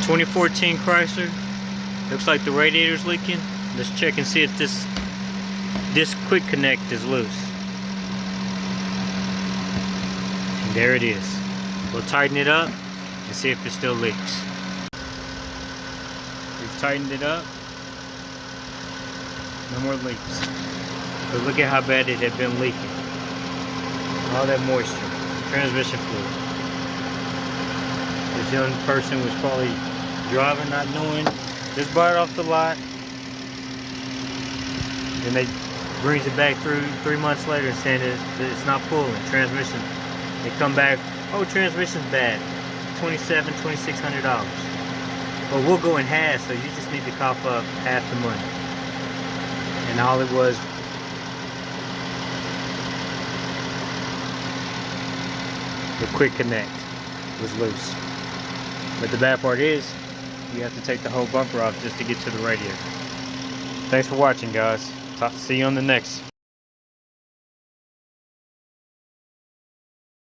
2014 Chrysler. Looks like the radiator's leaking. Let's check and see if this quick connect is loose. And there it is. We'll tighten it up and see if it still leaks. We've tightened it up. No more leaks. But look at how bad it had been leaking. All that moisture. Transmission fluid. This young person was probably driving, not knowing. Just bought it off the lot. And they brings it back through 3 months later saying that it's not pulling. Transmission. They come back, oh, transmission's bad. $2,600. Well, we'll go in half, so you just need to cough up half the money. And all it was, the quick connect was loose. But the bad part is, you have to take the whole bumper off just to get to the radiator. Thanks for watching, guys. See you on the next.